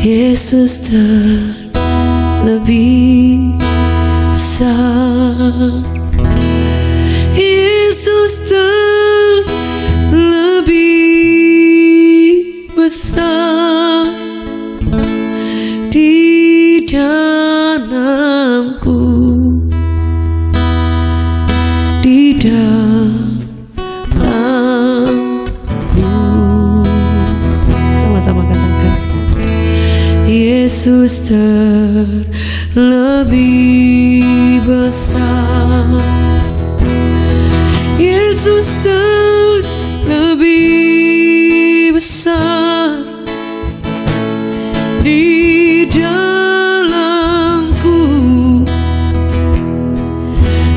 Yesus terlebih besar. Yesus terlebih besar di dalamku, di dalamku. Sama-sama katakan, Yesus terlebih besar. Yesus terlebih besar di dalamku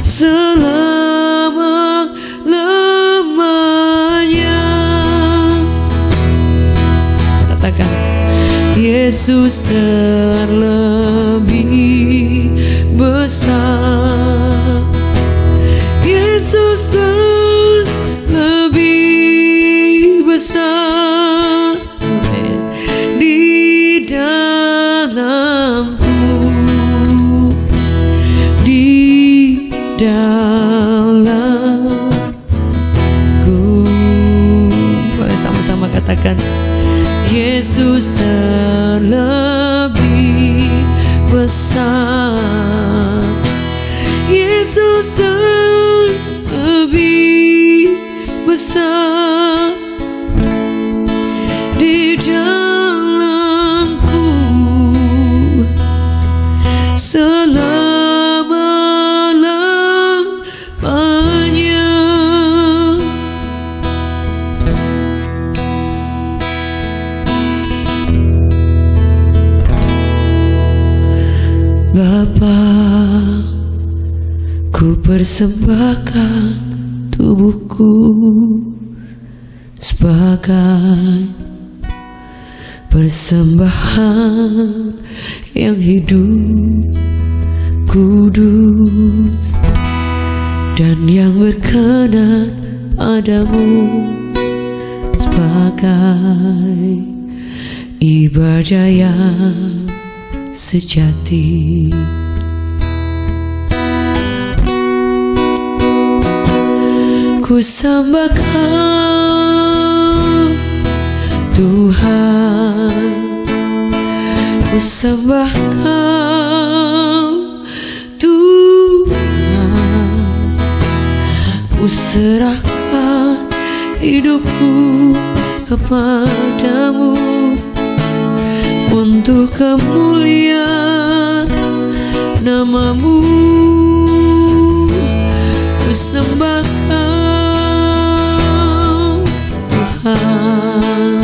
selama-lamanya. Katakan, Yesus terlebih besar. Yesus terlebih besar di dalamku, di dalamku. Sama-sama katakan, Yesus terlebih besar. Yesus terlebih besar di dalamku selama-lamanya. Bapa, ku persembahkan tubuhku sebagai persembahan yang hidup, kudus, dan yang berkenan padamu, sebagai ibadah yang sejati. Ku sembah Kau Tuhan, ku sembah Kau Tuhan, ku serahkan hidupku kepadamu untuk kemuliaan nama-Mu. Ku sembah Kau Tuhan,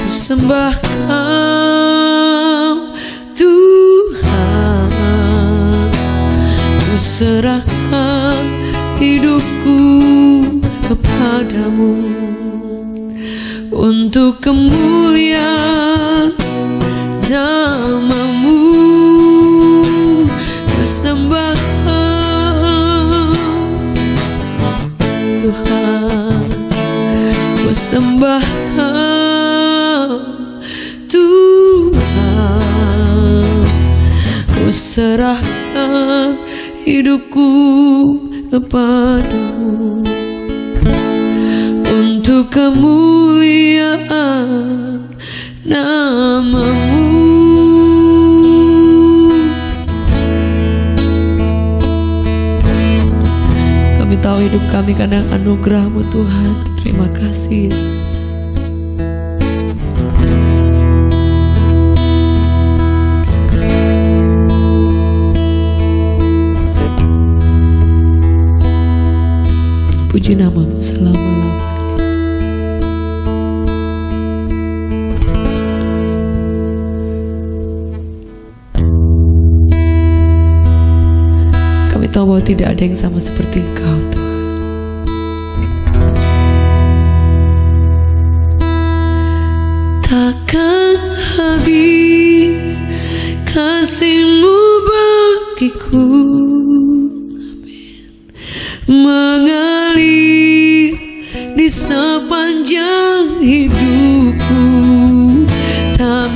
ku sembah Kau Tuhan, ku serahkan hidupku kepadamu untuk kemuliaan nama-Mu. Ku sembah Kau Tuhan, ku sembah Kau Tuhan, ku serahkan hidupku kepadamu untuk kemuliaan nama-Mu. Kami tahu hidup kami karena anugerah-Mu Tuhan. Terima kasih Yesus. Puji nama-Mu selama-lamanya. Kami tahu bahwa tidak ada yang sama seperti Engkau Tuhan. Takkan habis kasih-Mu bagiku, mengalir di sepanjang hidupku, tak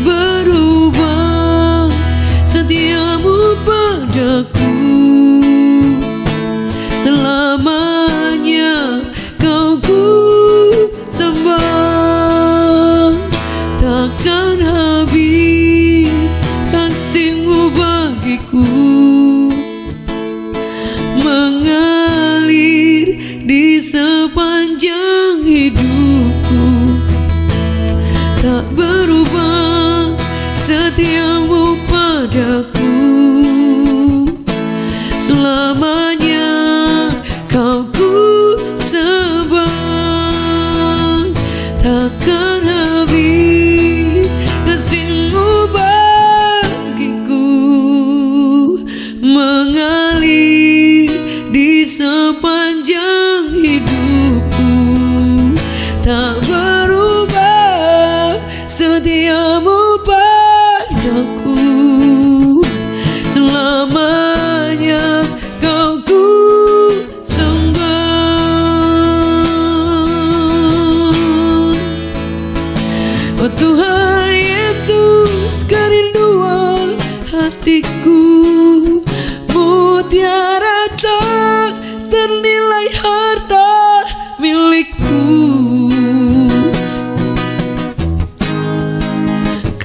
sepanjang hidupku, tak berubah setiamu padaku. Selamanya kau ku sembah, takkan habis kasih-Mu bagiku, mengalir di sepanjang hidupku, tak berubah setiamu padaku. Selamanya kau ku sembah. Oh Tuhan Yesus, kerinduan hatiku, mutiara tak ternilai harta milikku.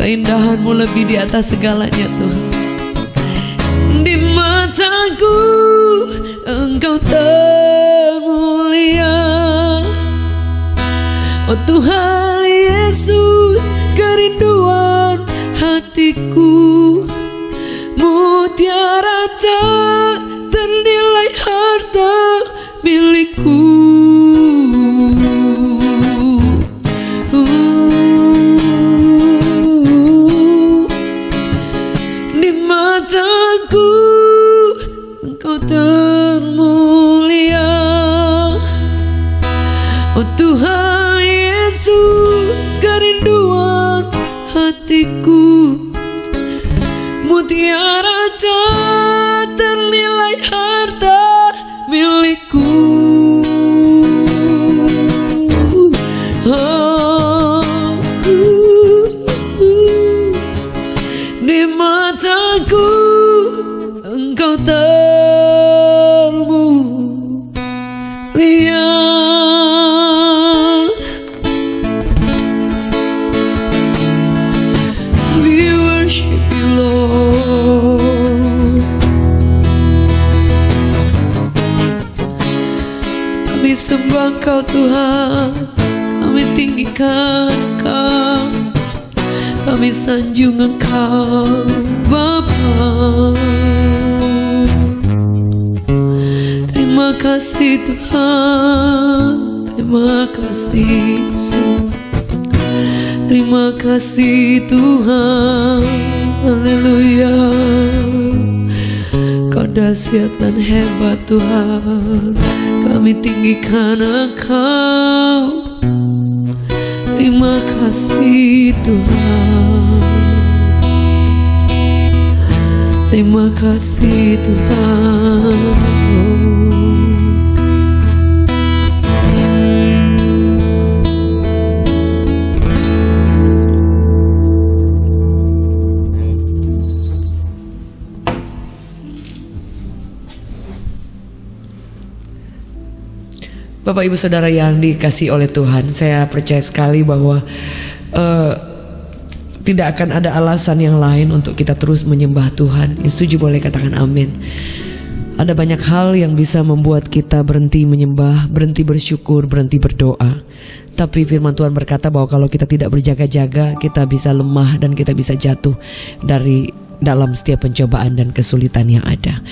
Keindahan-Mu lebih di atas segalanya Tuhan. Di mataku Engkau termulia. Oh Tuhan Yesus, kerinduan hatiku, mutiara tak ternilai harta milikku. Di mataku Engkau termulia. Oh Tuhan Yesus, kerinduan hatiku, mutiara tak ternilai harta milikku. Oh, di mataku Engkau termulia. We worship you, Lord. Kami sembah Engkau Tuhan, kami tinggikan Engkau, kami sanjung Engkau Bapa. Terima kasih Tuhan, terima kasih Yesus, terima kasih Tuhan. Haleluya. Kau dahsyat dan hebat Tuhan, kami tinggikan Engkau. Terima kasih Tuhan, terima kasih Tuhan. Bapak Ibu Saudara yang dikasihi oleh Tuhan, saya percaya sekali bahwa tidak akan ada alasan yang lain untuk kita terus menyembah Tuhan. Yang setuju boleh katakan amin. Ada banyak hal yang bisa membuat kita berhenti menyembah, berhenti bersyukur, berhenti berdoa. Tapi firman Tuhan berkata bahwa kalau kita tidak berjaga-jaga, kita bisa lemah dan kita bisa jatuh dari dalam setiap pencobaan dan kesulitan yang ada.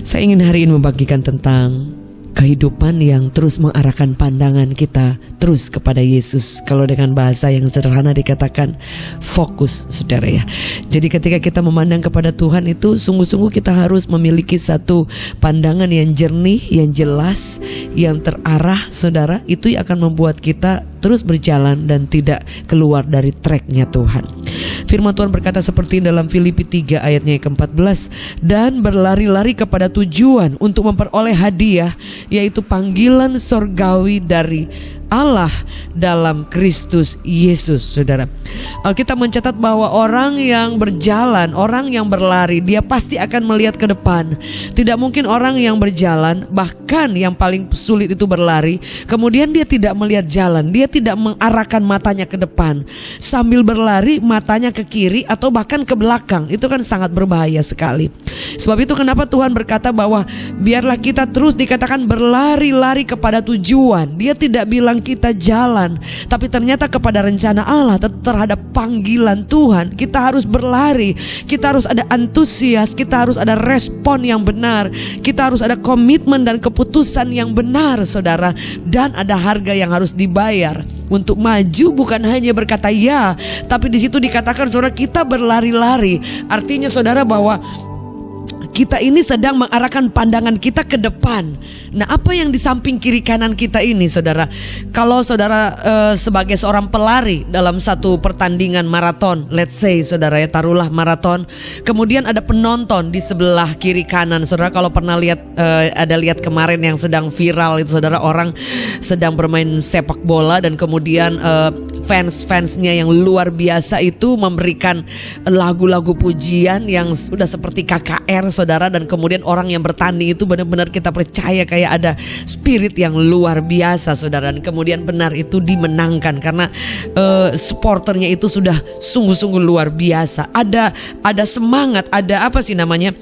Saya ingin hari ini membagikan tentang kehidupan yang terus mengarahkan pandangan kita terus kepada Yesus. Kalau dengan bahasa yang sederhana dikatakan fokus, saudara ya. Jadi ketika kita memandang kepada Tuhan itu sungguh-sungguh kita harus memiliki satu pandangan yang jernih, yang jelas, yang terarah, saudara. Itu yang akan membuat kita terus berjalan dan tidak keluar dari tracknya Tuhan. Firman Tuhan berkata seperti dalam Filipi 3 ayatnya yang ke-14, dan berlari-lari kepada tujuan untuk memperoleh hadiah, yaitu panggilan sorgawi dari Allah dalam Kristus Yesus, saudara. Alkitab mencatat bahwa orang yang berjalan, orang yang berlari, dia pasti akan melihat ke depan. Tidak mungkin orang yang berjalan, bahkan yang paling sulit itu berlari, kemudian dia tidak melihat jalan, dia tidak mengarahkan matanya ke depan. Sambil berlari matanya ke kiri atau bahkan ke belakang, itu kan sangat berbahaya sekali. Sebab itu kenapa Tuhan berkata bahwa biarlah kita terus dikatakan berlari-lari kepada tujuan. Dia tidak bilang kita jalan, tapi ternyata kepada rencana Allah, terhadap panggilan Tuhan. Kita harus berlari, kita harus ada antusias, kita harus ada respon yang benar, kita harus ada komitmen dan keputusan yang benar, saudara. Dan ada harga yang harus dibayar. Untuk maju bukan hanya berkata ya, tapi di situ dikatakan saudara kita berlari-lari. Artinya saudara bahwa kita ini sedang mengarahkan pandangan kita ke depan. Nah, apa yang di samping kiri kanan kita ini, saudara? Kalau saudara sebagai seorang pelari dalam satu pertandingan maraton, let's say saudara ya, taruhlah maraton, kemudian ada penonton di sebelah kiri kanan. Saudara kalau pernah lihat lihat kemarin yang sedang viral itu, saudara, orang sedang bermain sepak bola dan kemudian fans-fansnya yang luar biasa itu memberikan lagu-lagu pujian yang sudah seperti KKR, saudara. Dan kemudian orang yang bertanding itu benar-benar kita percaya kayak ada spirit yang luar biasa, saudara. Dan kemudian benar itu dimenangkan karena supporternya itu sudah sungguh-sungguh luar biasa. Ada semangat, ada apa sih namanya,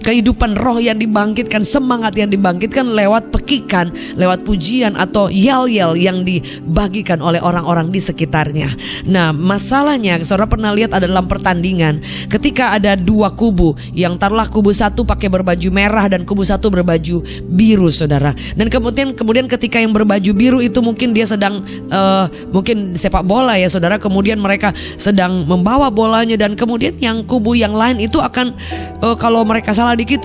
kehidupan roh yang dibangkitkan, semangat yang dibangkitkan lewat pekikan, lewat pujian atau yel-yel yang dibagikan oleh orang-orang di sekitarnya. Nah, masalahnya saudara pernah lihat ada dalam pertandingan ketika ada dua kubu, yang taruhlah kubu satu pakai berbaju merah dan kubu satu berbaju biru, saudara. Dan kemudian ketika yang berbaju biru itu mungkin dia sedang mungkin sepak bola ya, saudara. Kemudian mereka sedang membawa bolanya dan kemudian yang kubu yang lain itu akan kalau mereka salah dikit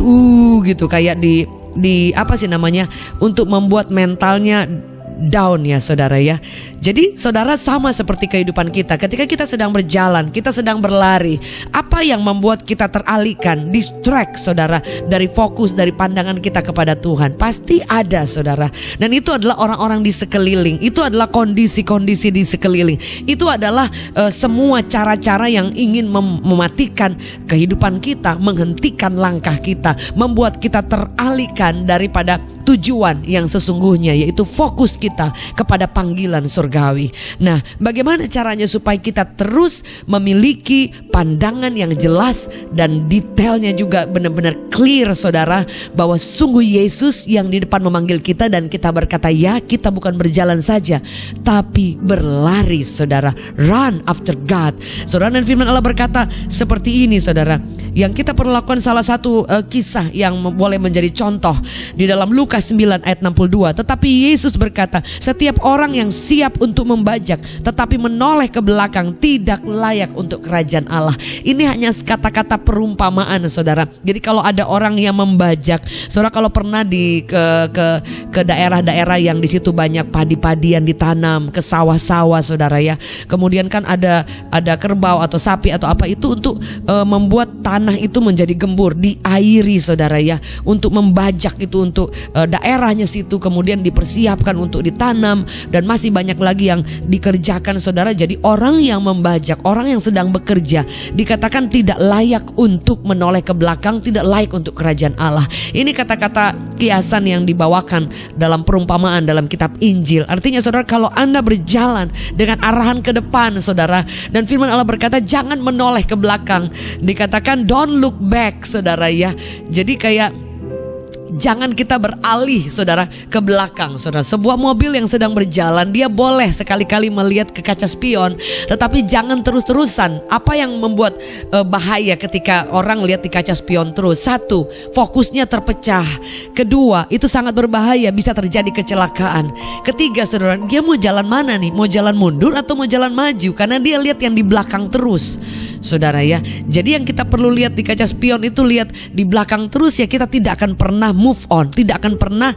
gitu, kayak di apa sih namanya, untuk membuat mentalnya down ya, saudara ya. Jadi saudara, sama seperti kehidupan kita, ketika kita sedang berjalan, kita sedang berlari, apa yang membuat kita teralihkan, distract, saudara, dari fokus, dari pandangan kita kepada Tuhan? Pasti ada, saudara. Dan itu adalah orang-orang di sekeliling, itu adalah kondisi-kondisi di sekeliling, itu adalah semua cara-cara yang ingin mematikan kehidupan kita, menghentikan langkah kita, membuat kita teralihkan daripada tujuan yang sesungguhnya, yaitu fokus kita kepada panggilan surgawi. Nah, bagaimana caranya supaya kita terus memiliki pandangan yang jelas dan detailnya juga benar-benar clear, saudara, bahwa sungguh Yesus yang di depan memanggil kita dan kita berkata ya, kita bukan berjalan saja tapi berlari, saudara. Run after God, saudara. Dan firman Allah berkata seperti ini, saudara, yang kita perlu lakukan. Salah satu kisah yang boleh menjadi contoh di dalam Lukas 9 ayat 62. Tetapi Yesus berkata, setiap orang yang siap untuk membajak tetapi menoleh ke belakang tidak layak untuk kerajaan Allah. Ini hanya kata-kata perumpamaan, saudara. Jadi kalau ada orang yang membajak, saudara, kalau pernah ke daerah-daerah yang di situ banyak padi-padi yang ditanam, ke sawah-sawah, saudara ya. Kemudian kan ada kerbau atau sapi atau apa itu untuk membuat tanah itu menjadi gembur, diairi, saudara ya, untuk membajak itu untuk daerahnya situ, kemudian dipersiapkan untuk ditanam, dan masih banyak lagi yang dikerjakan, saudara. Jadi orang yang membajak, orang yang sedang bekerja, dikatakan tidak layak untuk menoleh ke belakang, tidak layak untuk kerajaan Allah. Ini kata-kata kiasan yang dibawakan dalam perumpamaan dalam kitab Injil. Artinya, saudara, kalau Anda berjalan dengan arahan ke depan, saudara, dan firman Allah berkata jangan menoleh ke belakang, dikatakan don't look back, saudara ya. Jadi kayak jangan kita beralih, saudara, ke belakang, saudara. Sebuah mobil yang sedang berjalan, dia boleh sekali-kali melihat ke kaca spion, tetapi jangan terus-terusan. Apa yang membuat bahaya ketika orang lihat di kaca spion terus? Satu, fokusnya terpecah. Kedua, itu sangat berbahaya, bisa terjadi kecelakaan. Ketiga, saudara, dia mau jalan mana nih? Mau jalan mundur atau mau jalan maju? Karena dia lihat yang di belakang terus. saudara ya. Jadi yang kita perlu lihat di kaca spion itu, lihat di belakang terus ya, kita tidak akan pernah move on, tidak akan pernah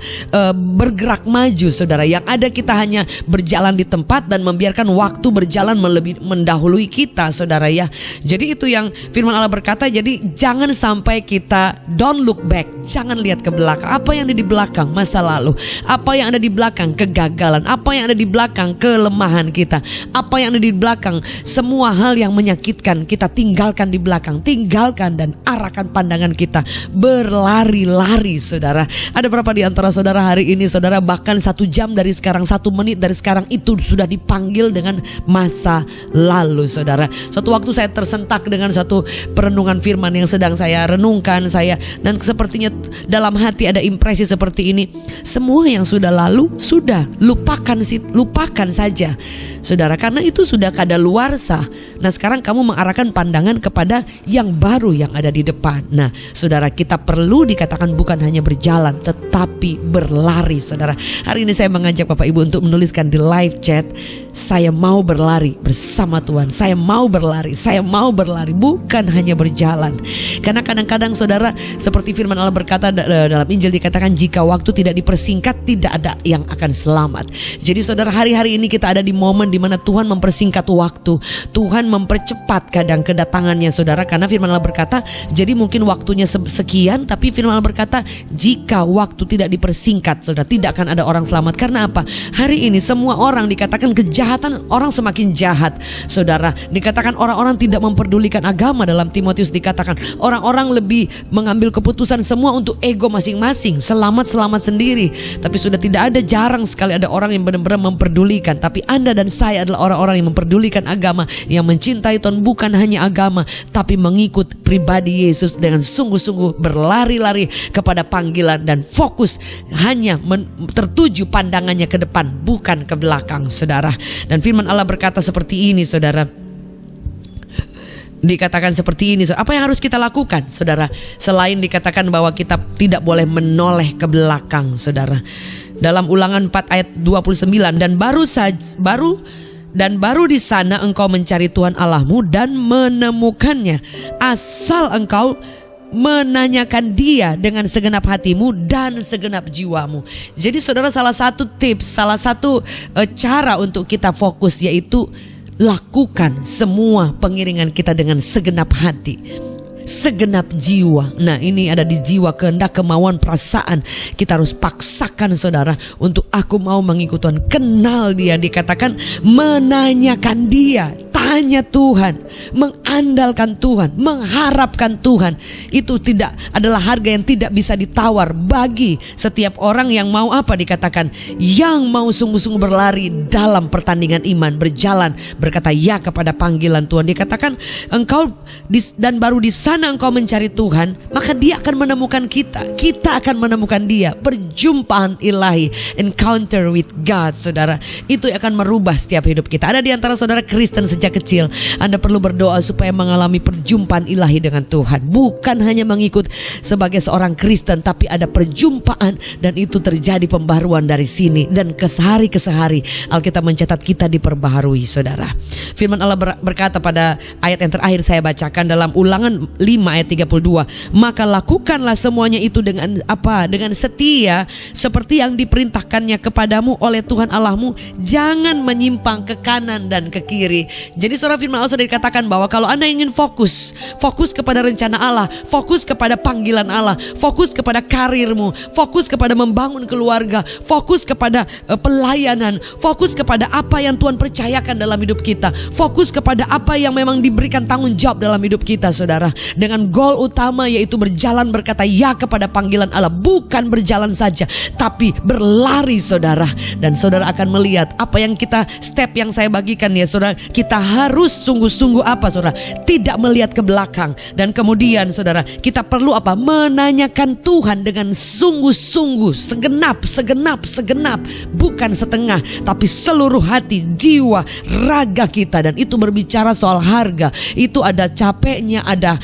bergerak maju, saudara. Yang ada kita hanya berjalan di tempat dan membiarkan waktu berjalan mendahului kita, saudara ya. Jadi itu yang firman Allah berkata, jadi jangan sampai kita don't look back, jangan lihat ke belakang. Apa yang ada di belakang? Masa lalu. Apa yang ada di belakang? Kegagalan. Apa yang ada di belakang? Kelemahan kita. Apa yang ada di belakang? Semua hal yang menyakitkan kita tinggalkan di belakang. Tinggalkan dan arahkan pandangan kita berlari-lari, saudara. Ada berapa di antara saudara hari ini, saudara, bahkan 1 jam dari sekarang, 1 menit dari sekarang itu sudah dipanggil dengan masa lalu, saudara. Suatu waktu saya tersentak dengan satu perenungan firman yang sedang saya renungkan, dan sepertinya dalam hati ada impresi seperti ini. Semua yang sudah lalu sudah lupakan saja, saudara, karena itu sudah kadaluarsa. Nah, sekarang kamu mengarahkan pandangan kepada yang baru yang ada di depan. Nah, saudara, kita perlu dikatakan bukan hanya berjalan tetapi berlari, saudara. Hari ini saya mengajak Bapak Ibu untuk menuliskan di live chat, saya mau berlari bersama Tuhan. Saya mau berlari, bukan hanya berjalan. Karena kadang-kadang, saudara, seperti firman Allah berkata dalam Injil, dikatakan jika waktu tidak dipersingkat, tidak ada yang akan selamat. Jadi saudara, hari-hari ini kita ada di momen di mana Tuhan mempersingkat waktu. Tuhan mempercepat kadang kedatangannya, saudara. Karena firman Allah berkata, jadi mungkin waktunya sekian, tapi firman Allah berkata jika waktu tidak dipersingkat, saudara, tidak akan ada orang selamat. Karena apa? Hari ini semua orang dikatakan kejahatan orang semakin jahat, saudara. Dikatakan orang-orang tidak memperdulikan agama. Dalam Timotius dikatakan orang-orang lebih mengambil keputusan semua untuk ego masing-masing, selamat sendiri. Tapi sudah tidak ada, jarang sekali ada orang yang benar-benar memperdulikan. Tapi Anda dan saya adalah orang-orang yang memperdulikan agama, yang mencintai Tuhan, bukan hanya agama tapi mengikut pribadi Yesus dengan sungguh-sungguh berlari-lari kepada panggilan dan fokus hanya tertuju pandangannya ke depan, bukan ke belakang, saudara. Dan firman Allah berkata seperti ini, saudara. Dikatakan seperti ini, apa yang harus kita lakukan, saudara? Selain dikatakan bahwa kita tidak boleh menoleh ke belakang, saudara. Dalam Ulangan 4 ayat 29, dan baru di sana engkau mencari Tuhan Allahmu dan menemukannya, asal engkau menanyakan Dia dengan segenap hatimu dan segenap jiwamu. Jadi saudara, salah satu tips, salah satu cara untuk kita fokus yaitu lakukan semua pengiringan kita dengan segenap hati, segenap jiwa. Nah, ini ada di jiwa, kehendak, kemauan, perasaan. Kita harus paksakan, saudara, untuk aku mau mengikut Tuhan. Kenal Dia, dikatakan menanyakan Dia, tanya Tuhan, mengandalkan Tuhan, mengharapkan Tuhan. Itu tidak adalah harga yang tidak bisa ditawar bagi setiap orang yang mau apa, dikatakan yang mau sungguh-sungguh berlari dalam pertandingan iman, berjalan, berkata ya kepada panggilan Tuhan. Dikatakan engkau dan baru di sana engkau mencari Tuhan, maka Dia akan menemukan kita. Kita akan menemukan Dia. Perjumpaan ilahi, encounter with God, saudara. Itu akan merubah setiap hidup kita. Ada di antara saudara Kristen sejak kecil, Anda perlu berdoa supaya mengalami perjumpaan ilahi dengan Tuhan. Bukan hanya mengikut sebagai seorang Kristen, tapi ada perjumpaan, dan itu terjadi pembaharuan dari sini dan ke sehari Alkitab mencatat kita diperbaharui, saudara. Firman Allah berkata pada ayat yang terakhir saya bacakan dalam Ulangan 5 ayat 32, maka lakukanlah semuanya itu dengan apa? Dengan setia seperti yang diperintahkannya kepadamu oleh Tuhan Allahmu. Jangan menyimpang ke kanan dan ke kiri. Jadi saudara, firman Allah sudah dikatakan bahwa kalau Anda ingin fokus kepada rencana Allah, fokus kepada panggilan Allah, fokus kepada karirmu, fokus kepada membangun keluarga, fokus kepada pelayanan, fokus kepada apa yang Tuhan percayakan dalam hidup kita, fokus kepada apa yang memang diberikan tanggung jawab dalam hidup kita, saudara, dengan goal utama yaitu berjalan, berkata ya kepada panggilan Allah, bukan berjalan saja tapi berlari, saudara. Dan saudara akan melihat apa yang step yang saya bagikan ya, saudara. Kita harus sungguh-sungguh apa, saudara? Tidak melihat ke belakang. Dan kemudian saudara, kita perlu apa? Menanyakan Tuhan dengan sungguh-sungguh, segenap, bukan setengah, tapi seluruh hati, jiwa, raga kita. Dan itu berbicara soal harga. Itu ada capeknya, ada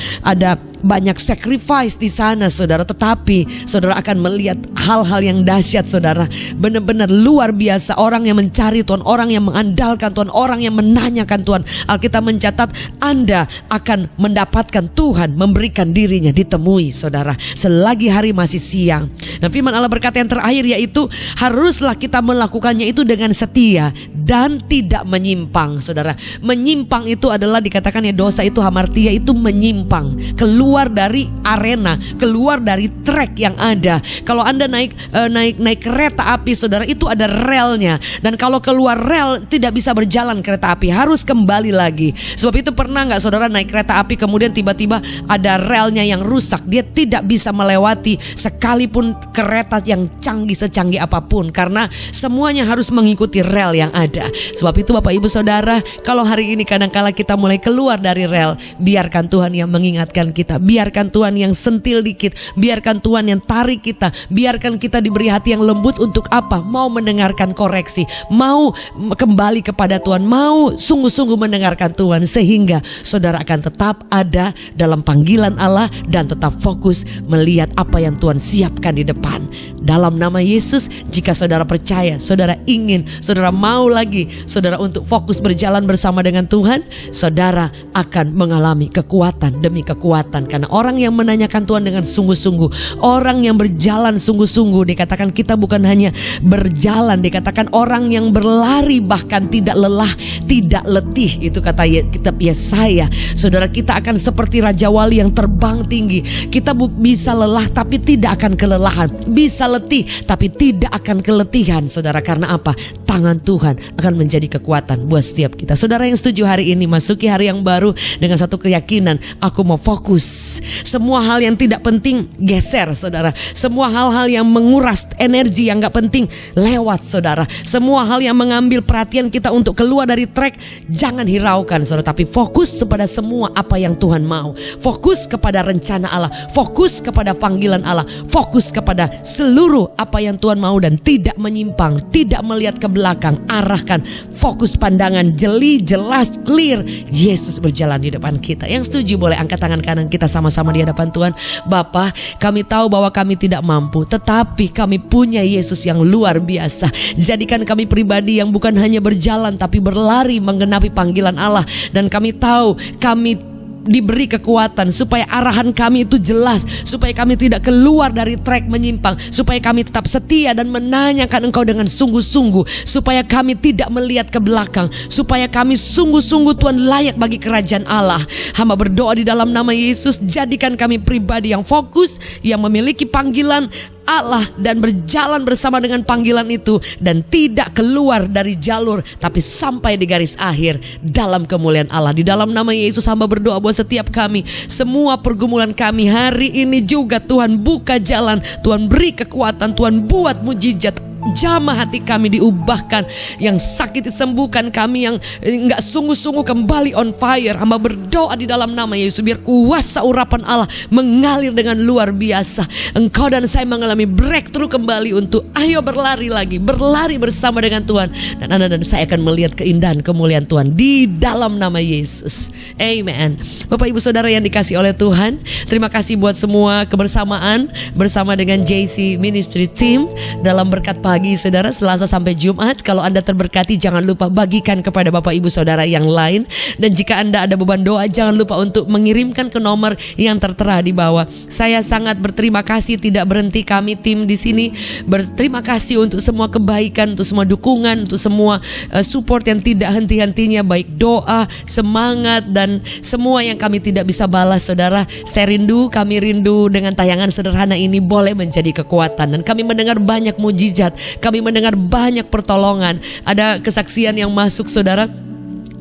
banyak sacrifice di sana saudara, tetapi saudara akan melihat hal-hal yang dahsyat saudara. Benar-benar luar biasa, orang yang mencari Tuhan, orang yang mengandalkan Tuhan, orang yang menanyakan Tuhan. Alkitab mencatat Anda akan mendapatkan Tuhan memberikan dirinya ditemui saudara, selagi hari masih siang. Dan firman Allah berkata yang terakhir, yaitu haruslah kita melakukannya itu dengan setia dan tidak menyimpang saudara. Menyimpang itu adalah dikatakan ya, dosa itu hamartia, itu menyimpang, keluar dari arena, keluar dari track yang ada. Kalau Anda naik kereta api saudara, itu ada relnya, dan kalau keluar rel tidak bisa berjalan kereta api, harus kembali lagi. Sebab itu pernah nggak saudara naik kereta api kemudian tiba-tiba ada relnya yang rusak, dia tidak bisa melewati sekalipun kereta yang canggih secanggih apapun, karena semuanya harus mengikuti rel yang ada. Sebab itu Bapak Ibu Saudara, kalau hari ini kadangkala kita mulai keluar dari rel, biarkan Tuhan yang mengingatkan kita, biarkan Tuhan yang sentil dikit, biarkan Tuhan yang tarik kita, biarkan kita diberi hati yang lembut untuk apa? Mau mendengarkan koreksi, mau kembali kepada Tuhan, mau sungguh-sungguh mendengarkan Tuhan, sehingga saudara akan tetap ada dalam panggilan Allah dan tetap fokus melihat apa yang Tuhan siapkan di depan. Dalam nama Yesus, jika saudara percaya, saudara ingin, saudara mau lagi, saudara untuk fokus berjalan bersama dengan Tuhan, saudara akan mengalami kekuatan demi kekuatan. Karena orang yang menanyakan Tuhan dengan sungguh-sungguh, orang yang berjalan sungguh-sungguh, dikatakan kita bukan hanya berjalan, dikatakan orang yang berlari bahkan tidak lelah, tidak letih. Itu kata kitab Yesaya. Saudara, kita akan seperti Raja Wali yang terbang tinggi. Kita bisa lelah tapi tidak akan kelelahan, bisa letih tapi tidak akan keletihan saudara. Karena apa? Tangan Tuhan akan menjadi kekuatan buat setiap kita. Saudara yang setuju hari ini masuki hari yang baru dengan satu keyakinan, aku mau fokus. Semua hal yang tidak penting geser saudara. Semua hal-hal yang menguras energi yang gak penting lewat saudara. Semua hal yang mengambil perhatian kita untuk keluar dari track, jangan hiraukan saudara, tapi fokus kepada semua apa yang Tuhan mau. Fokus kepada rencana Allah, fokus kepada panggilan Allah, fokus kepada seluruh apa yang Tuhan mau, dan tidak menyimpang, tidak melihat ke belakang. Arahkan fokus pandangan jeli, jelas, clear. Yesus berjalan di depan kita. Yang setuju boleh angkat tangan kanan kita sama-sama di hadapan Tuhan. Bapa, kami tahu bahwa kami tidak mampu, tetapi kami punya Yesus yang luar biasa. Jadikan kami pribadi yang bukan hanya berjalan tapi berlari menggenapi panggilan Allah. Dan kami tahu kami diberi kekuatan supaya arahan kami itu jelas, supaya kami tidak keluar dari track menyimpang, supaya kami tetap setia dan menanyakan Engkau dengan sungguh-sungguh, supaya kami tidak melihat ke belakang, supaya kami sungguh-sungguh Tuhan layak bagi kerajaan Allah. Hamba berdoa di dalam nama Yesus, jadikan kami pribadi yang fokus, yang memiliki panggilan Allah dan berjalan bersama dengan panggilan itu, dan tidak keluar dari jalur tapi sampai di garis akhir dalam kemuliaan Allah. Di dalam nama Yesus hamba berdoa buat setiap kami, semua pergumulan kami hari ini juga Tuhan buka jalan, Tuhan beri kekuatan, Tuhan buat mujizat. Jamah hati kami diubahkan, yang sakit disembuhkan, kami yang enggak sungguh-sungguh kembali on fire. Hamba berdoa di dalam nama Yesus, biar kuasa urapan Allah mengalir dengan luar biasa. Engkau dan saya mengalami breakthrough kembali untuk ayo berlari lagi, berlari bersama dengan Tuhan. Dan Anda dan saya akan melihat keindahan kemuliaan Tuhan di dalam nama Yesus. Amen. Bapak Ibu Saudara yang dikasih oleh Tuhan, terima kasih buat semua kebersamaan bersama dengan JC Ministry Team dalam berkat pagi saudara, Selasa sampai Jumat. Kalau Anda terberkati, jangan lupa bagikan kepada Bapak Ibu Saudara yang lain. Dan jika Anda ada beban doa, jangan lupa untuk mengirimkan ke nomor yang tertera di bawah. Saya sangat berterima kasih, tidak berhenti kami tim di sini berterima kasih untuk semua kebaikan, untuk semua dukungan, untuk semua support yang tidak henti-hentinya, baik doa, semangat, dan semua yang kami tidak bisa balas saudara. Saya rindu, kami rindu dengan tayangan sederhana ini boleh menjadi kekuatan, dan kami mendengar banyak mujizat, kami mendengar banyak pertolongan. Ada kesaksian yang masuk saudara,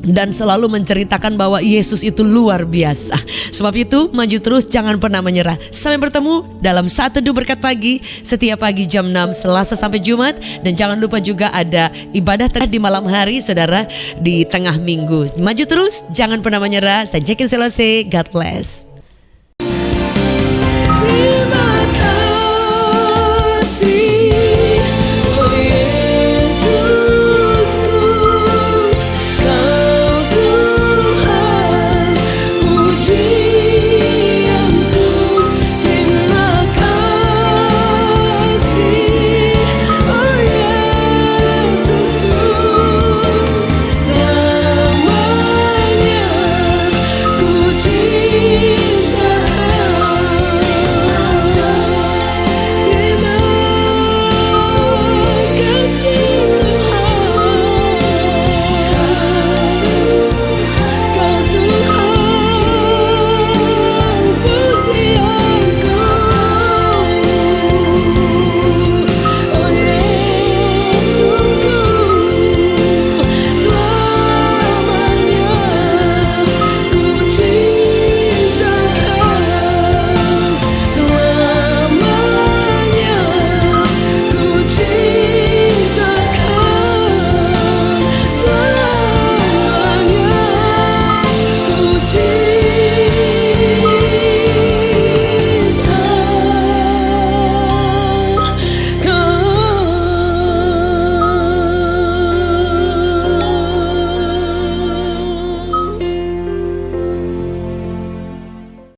dan selalu menceritakan bahwa Yesus itu luar biasa. Sebab itu maju terus, jangan pernah menyerah. Sampai bertemu dalam Satu Teduh Berkat Pagi setiap pagi jam 6 Selasa sampai Jumat. Dan jangan lupa juga ada ibadah di malam hari saudara, di tengah minggu. Maju terus, jangan pernah menyerah. Saya Jackie Selose, God bless.